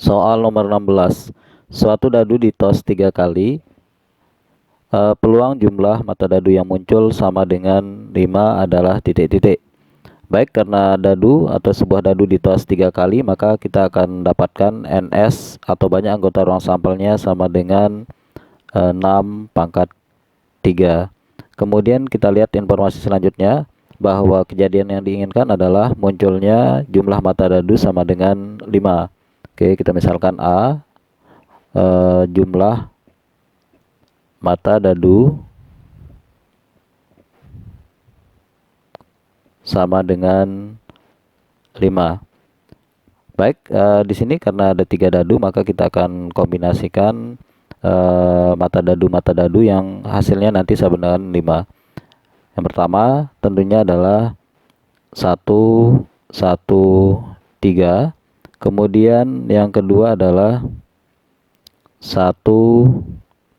Soal nomor 16. Suatu dadu ditos 3 kali. Peluang jumlah mata dadu yang muncul sama dengan 5 adalah titik-titik. Baik, karena dadu atau sebuah dadu ditos 3 kali, maka kita akan dapatkan NS atau banyak anggota ruang sampelnya sama dengan 6 pangkat 3. Kemudian kita lihat informasi selanjutnya bahwa kejadian yang diinginkan adalah munculnya jumlah mata dadu sama dengan 5. Oke, kita misalkan A, jumlah mata dadu sama dengan 5. Baik, di sini karena ada 3 dadu, maka kita akan kombinasikan mata dadu yang hasilnya nanti sama dengan 5. Yang pertama tentunya adalah 1, 1, 3. Kemudian yang kedua adalah 1,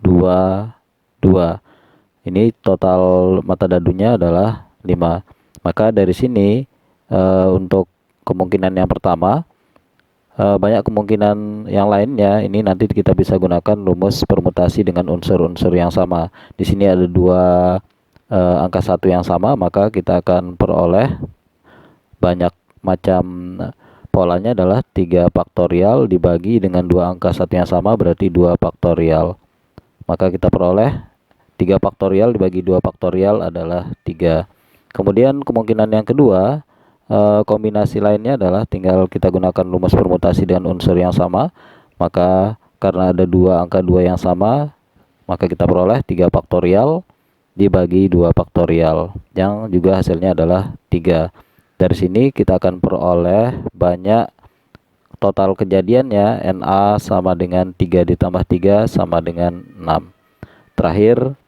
2, 2. Ini total mata dadunya adalah 5. Maka dari sini untuk kemungkinan yang pertama, banyak kemungkinan yang lainnya ini nanti kita bisa gunakan rumus permutasi dengan unsur-unsur yang sama. Di sini ada 2 angka 1 yang sama, maka kita akan peroleh banyak macam polanya adalah 3 faktorial dibagi dengan 2 angka 1 yang sama, berarti 2 faktorial. Maka kita peroleh 3 faktorial dibagi 2 faktorial adalah 3. Kemudian kemungkinan yang kedua, kombinasi lainnya adalah tinggal kita gunakan rumus permutasi dengan unsur yang sama. Maka karena ada 2 angka 2 yang sama, maka kita peroleh 3 faktorial dibagi 2 faktorial yang juga hasilnya adalah 3. Dari sini kita akan peroleh banyak total kejadiannya NA sama dengan 3 ditambah 3 sama dengan 6. Terakhir,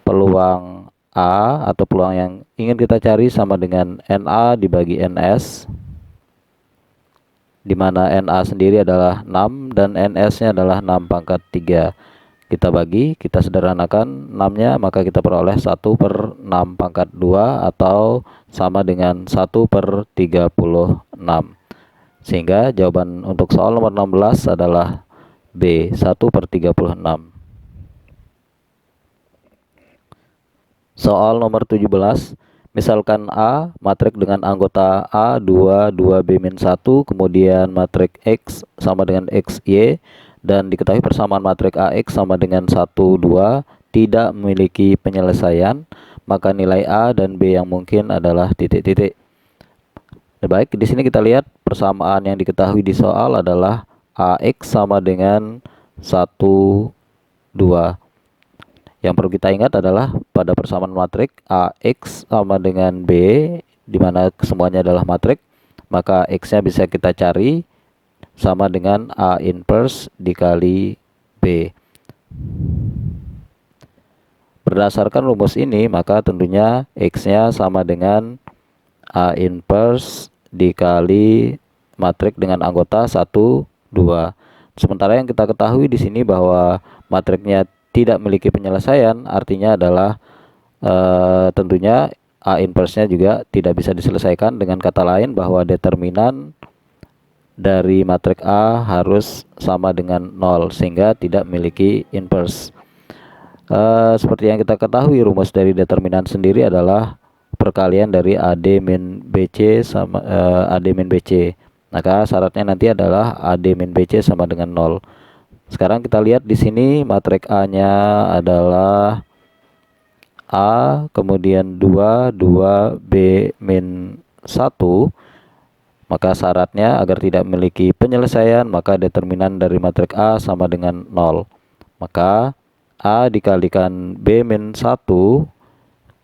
peluang A atau peluang yang ingin kita cari sama dengan NA dibagi NS, di mana NA sendiri adalah 6 dan NS-nya adalah 6 pangkat 3. Kita bagi, kita sederhanakan 6-nya, maka kita peroleh 1/6 pangkat 2 atau sama dengan 1/36. Sehingga jawaban untuk soal nomor 16 adalah B, 1/36. Soal nomor 17, misalkan A matrik dengan anggota A 2, 2B-1, kemudian matrik X sama dengan XY, dan diketahui persamaan matrik AX sama dengan 1, 2 tidak memiliki penyelesaian, maka nilai A dan B yang mungkin adalah titik-titik. Baik, di sini kita lihat persamaan yang diketahui di soal adalah AX sama dengan 1, 2. Yang perlu kita ingat adalah pada persamaan matrik AX sama dengan B, di mana semuanya adalah matrik, maka X-nya bisa kita cari sama dengan A inverse dikali B. Berdasarkan rumus ini, maka tentunya X-nya sama dengan A inverse dikali matrik dengan anggota 1, 2. Sementara yang kita ketahui di sini bahwa matriknya tidak memiliki penyelesaian, artinya adalah tentunya A inverse-nya juga tidak bisa diselesaikan. Dengan kata lain bahwa determinan dari matrik A harus sama dengan 0 sehingga tidak memiliki inverse. Seperti yang kita ketahui, rumus dari determinan sendiri adalah perkalian dari AD min BC sama AD min BC. Maka syaratnya nanti adalah AD min BC sama dengan 0. Sekarang kita lihat di sini matrik A-nya adalah A, kemudian 2, 2B-1. Maka syaratnya agar tidak memiliki penyelesaian, maka determinan dari matrik A sama dengan 0. Maka A dikalikan B-1,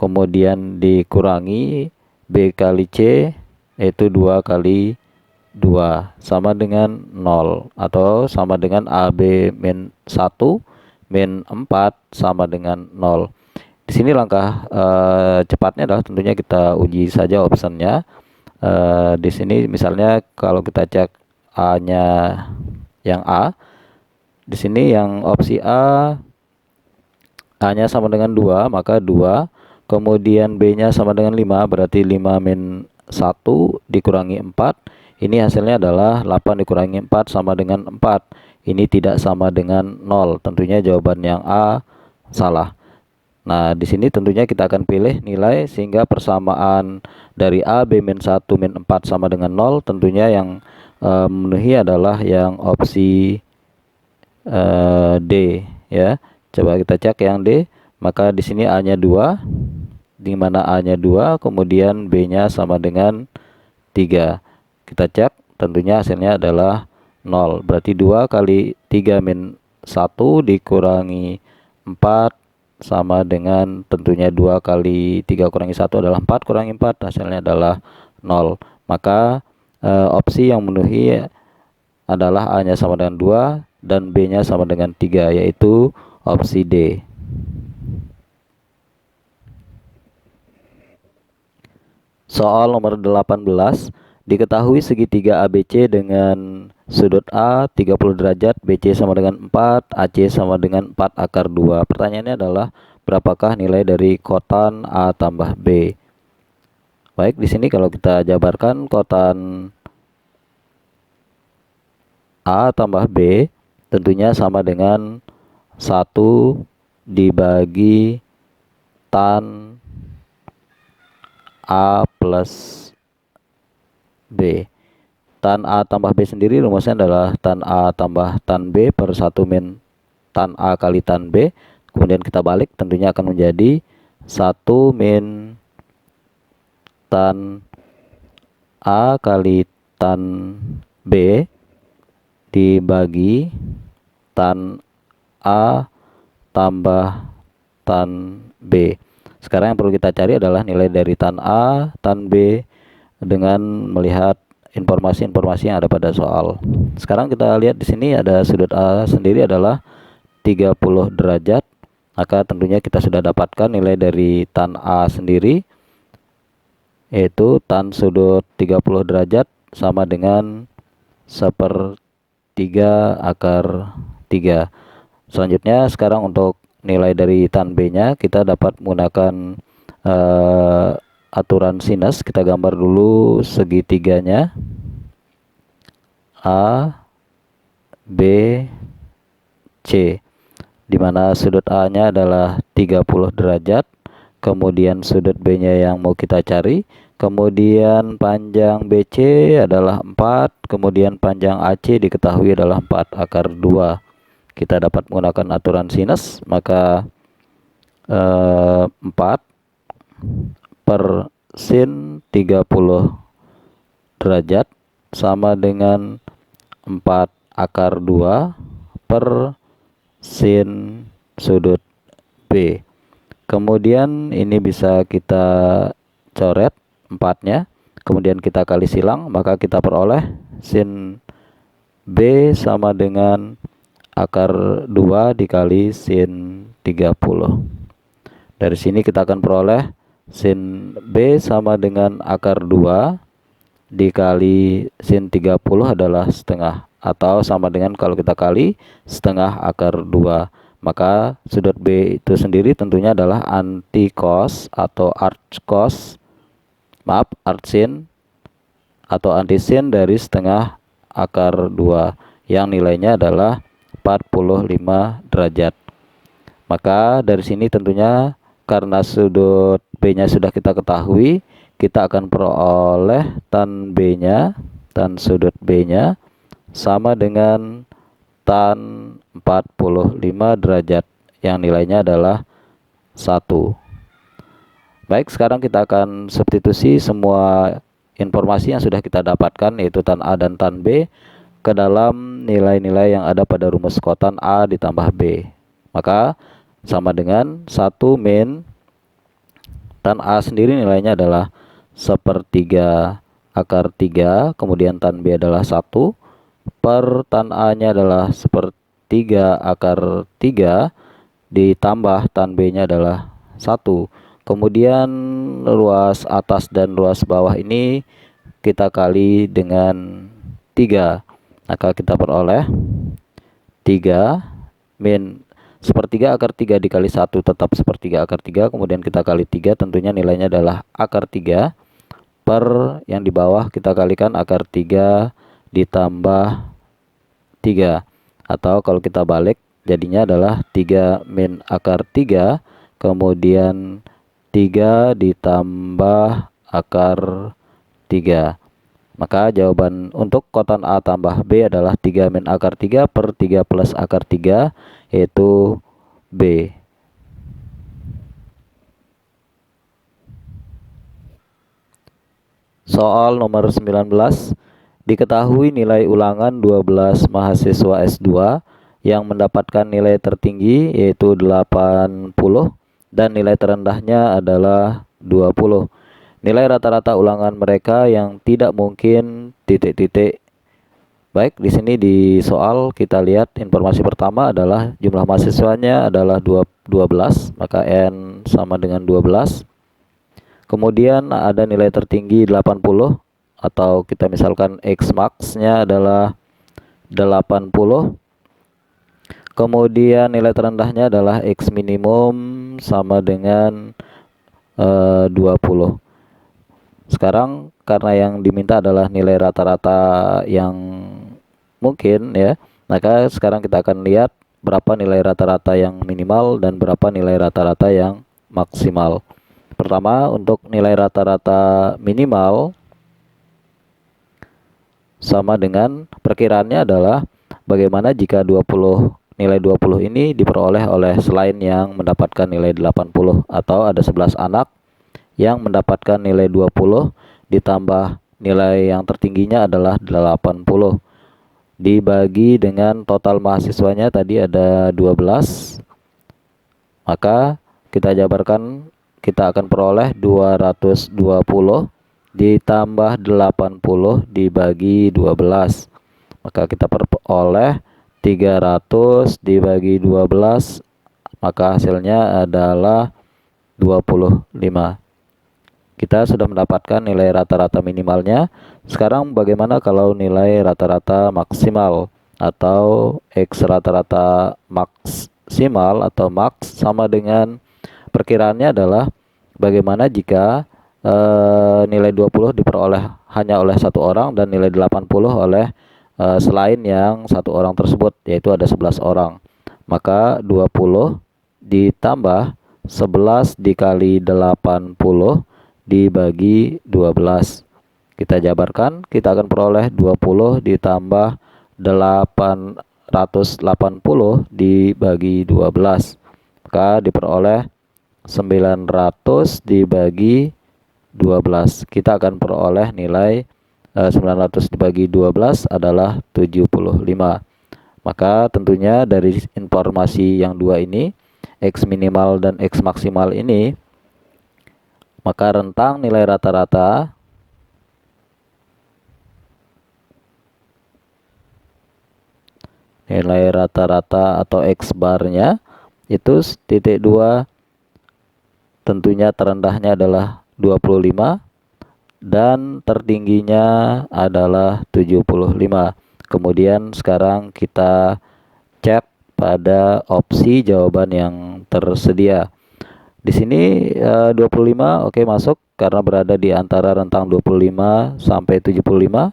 kemudian dikurangi B kali C, yaitu 2 kali 2 sama dengan 0, atau sama dengan AB min 1 min 4 sama dengan 0. Di sini langkah cepatnya adalah tentunya kita uji saja optionnya. Di sini misalnya kalau kita cek A-nya yang A, di sini yang opsi A-nya sama dengan 2, maka 2, kemudian B-nya sama dengan 5, berarti 5 min 1 dikurangi 4, Ini hasilnya adalah 8 dikurangi 4 sama dengan 4. Ini tidak sama dengan 0. Tentunya jawaban yang A salah. Nah, di sini tentunya kita akan pilih nilai sehingga persamaan dari A, B, min 1, min 4 sama dengan 0. Tentunya yang memenuhi adalah yang opsi D ya. Coba kita cek yang D. Maka di sini A-nya 2, di mana A-nya 2, kemudian B-nya sama dengan 3. Kita cek, tentunya hasilnya adalah 0. Berarti 2 kali 3 min 1 dikurangi 4 sama dengan tentunya 2 kali 3 kurangi 1 adalah 4, kurangi 4 hasilnya adalah 0. Maka opsi yang memenuhi adalah A-nya sama dengan 2 dan B-nya sama dengan 3, yaitu opsi D. Soal nomor 18, diketahui segitiga ABC dengan sudut A 30 derajat, BC sama dengan 4, AC sama dengan 4 akar 2. Pertanyaannya adalah berapakah nilai dari kotan A tambah B? Baik, di sini kalau kita jabarkan kotan A tambah B tentunya sama dengan 1 dibagi tan A plus B. Tan A tambah B sendiri rumusnya adalah tan A tambah tan B per 1 min tan A kali tan B. Kemudian kita balik, tentunya akan menjadi 1 min tan A kali tan B dibagi tan A tambah tan B. Sekarang yang perlu kita cari adalah nilai dari tan A, tan B dengan melihat informasi-informasi yang ada pada soal. Sekarang kita lihat di sini ada sudut A sendiri adalah 30 derajat. Maka tentunya kita sudah dapatkan nilai dari tan A sendiri, yaitu tan sudut 30 derajat sama dengan 1/3 akar 3. Selanjutnya sekarang untuk nilai dari tan B nya kita dapat menggunakan aturan sinus. Kita gambar dulu segitiganya A, B, C, dimana sudut A nya adalah 30 derajat, kemudian sudut B nya yang mau kita cari, kemudian panjang BC adalah 4, kemudian panjang AC diketahui adalah 4 akar 2. Kita dapat menggunakan aturan sinus, maka 4 per sin 30 derajat sama dengan 4 akar 2 per sin sudut B. Kemudian ini bisa kita coret 4-nya, kemudian kita kali silang, maka kita peroleh sin B sama dengan akar 2 dikali sin 30. Dari sini kita akan peroleh sin B sama dengan akar 2 dikali sin 30 adalah setengah, atau sama dengan kalau kita kali setengah akar 2. Maka sudut B itu sendiri tentunya adalah anti-cos atau arcsin atau antisin dari setengah akar 2 yang nilainya adalah 45 derajat. Maka dari sini tentunya karena sudut B-nya sudah kita ketahui, kita akan peroleh tan B-nya, tan sudut B-nya sama dengan tan 45 derajat yang nilainya adalah 1. Baik, sekarang kita akan substitusi semua informasi yang sudah kita dapatkan, yaitu tan A dan tan B, ke dalam nilai-nilai yang ada pada rumus kotan A ditambah B. Maka sama dengan 1 min tan A sendiri nilainya adalah 1/3 akar 3, kemudian tan B adalah 1, per tan A nya adalah 1/3 akar 3, ditambah tan B nya adalah 1. Kemudian ruas atas dan ruas bawah ini kita kali dengan 3, maka kita peroleh 3 min 1/3 akar 3 dikali 1 tetap 1/3 akar 3, kemudian kita kali 3, tentunya nilainya adalah akar 3, per yang di bawah kita kalikan akar 3 ditambah 3, atau kalau kita balik jadinya adalah 3 min akar 3 kemudian 3 ditambah akar 3. Maka jawaban untuk kotan A tambah B adalah 3 min akar 3 per 3 plus akar 3, yaitu B. Soal nomor 19. Diketahui nilai ulangan 12 mahasiswa S2 yang mendapatkan nilai tertinggi yaitu 80 dan nilai terendahnya adalah 20. Nilai rata-rata ulangan mereka yang tidak mungkin titik-titik. Baik, di sini di soal kita lihat informasi pertama adalah jumlah mahasiswanya adalah 12, maka N sama dengan 12. Kemudian ada nilai tertinggi 80, atau kita misalkan X max-nya adalah 80. Kemudian nilai terendahnya adalah X minimum sama dengan 20. Sekarang karena yang diminta adalah nilai rata-rata yang mungkin ya, maka sekarang kita akan lihat berapa nilai rata-rata yang minimal dan berapa nilai rata-rata yang maksimal. Pertama, untuk nilai rata-rata minimal sama dengan perkiraannya adalah bagaimana jika 20 nilai 20 ini diperoleh oleh selain yang mendapatkan nilai 80, atau ada 11 anak yang mendapatkan nilai 20 ditambah nilai yang tertingginya adalah 80 dibagi dengan total mahasiswanya tadi ada 12, maka kita jabarkan kita akan peroleh 220 ditambah 80 dibagi 12, maka kita peroleh 300 dibagi 12, maka hasilnya adalah 25. Kita sudah mendapatkan nilai rata-rata minimalnya. Sekarang bagaimana kalau nilai rata-rata maksimal atau X rata-rata maksimal atau max sama dengan perkiraannya adalah bagaimana jika nilai 20 diperoleh hanya oleh satu orang dan nilai 80 oleh selain yang satu orang tersebut, yaitu ada 11 orang. Maka 20 ditambah 11 dikali 80 dibagi 12. Kita jabarkan, kita akan peroleh 20 ditambah 880 dibagi 12. Maka diperoleh 900 dibagi 12. Kita akan peroleh nilai 900 dibagi 12 adalah 75. Maka tentunya dari informasi yang dua ini, X minimal dan X maksimal ini, maka rentang nilai rata-rata atau X barnya itu titik 2, tentunya terendahnya adalah 25 dan tertingginya adalah 75. Kemudian sekarang kita cek pada opsi jawaban yang tersedia. Di sini 25 oke masuk karena berada di antara rentang 25 sampai 75.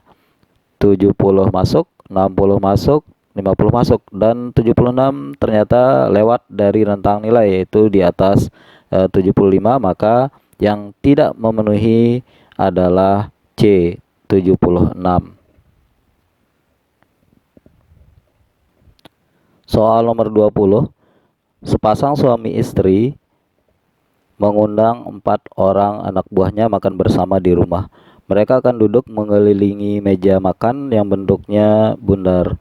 70 masuk, 60 masuk, 50 masuk, dan 76 ternyata lewat dari rentang nilai yaitu di atas 75, maka yang tidak memenuhi adalah C, 76. Soal nomor 20. Sepasang suami istri mengundang 4 orang anak buahnya makan bersama di rumah. Mereka akan duduk mengelilingi meja makan yang bentuknya bundar.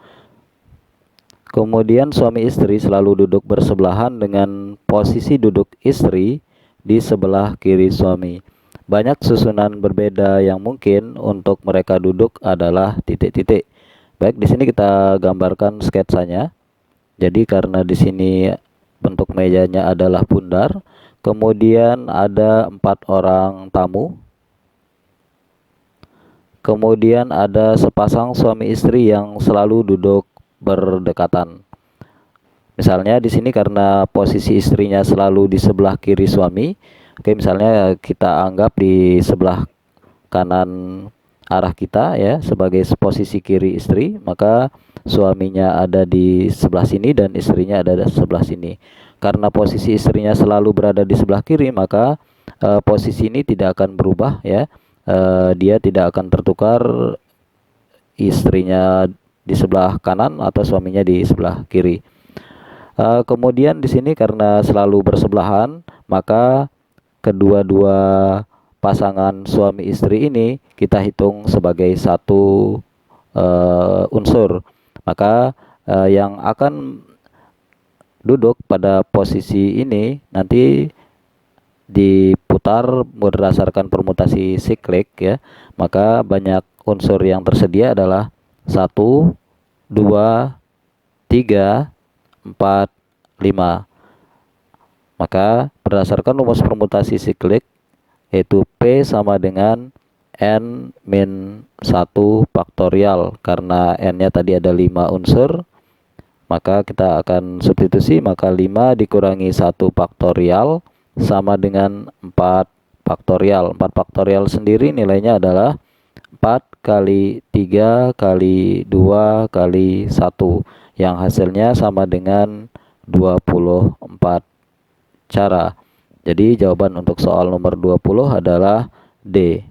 Kemudian suami istri selalu duduk bersebelahan dengan posisi duduk istri di sebelah kiri suami. Banyak susunan berbeda yang mungkin untuk mereka duduk adalah titik-titik. Baik, di sini kita gambarkan sketsanya. Jadi karena di sini bentuk mejanya adalah bundar, kemudian ada 4 orang tamu. Kemudian ada sepasang suami istri yang selalu duduk berdekatan. Misalnya di sini karena posisi istrinya selalu di sebelah kiri suami. Oke, misalnya kita anggap di sebelah kanan arah kita ya, sebagai posisi kiri istri, maka suaminya ada di sebelah sini dan istrinya ada di sebelah sini. Karena posisi istrinya selalu berada di sebelah kiri, maka posisi ini tidak akan berubah ya. Dia tidak akan tertukar istrinya di sebelah kanan atau suaminya di sebelah kiri. Kemudian di sini karena selalu bersebelahan, maka kedua-dua pasangan suami istri ini kita hitung sebagai satu unsur. Maka yang akan duduk pada posisi ini nanti diputar berdasarkan permutasi siklik ya. Maka banyak unsur yang tersedia adalah 1, 2, 3, 4, 5. Maka berdasarkan rumus permutasi siklik, yaitu P sama dengan N min 1 faktorial. Karena N-nya tadi ada 5 unsur, maka kita akan substitusi, maka 5 dikurangi 1 faktorial sama dengan 4 faktorial. 4 faktorial sendiri nilainya adalah 4 kali 3 kali 2 kali 1, yang hasilnya sama dengan 24 cara. Jadi jawaban untuk soal nomor 20 adalah D.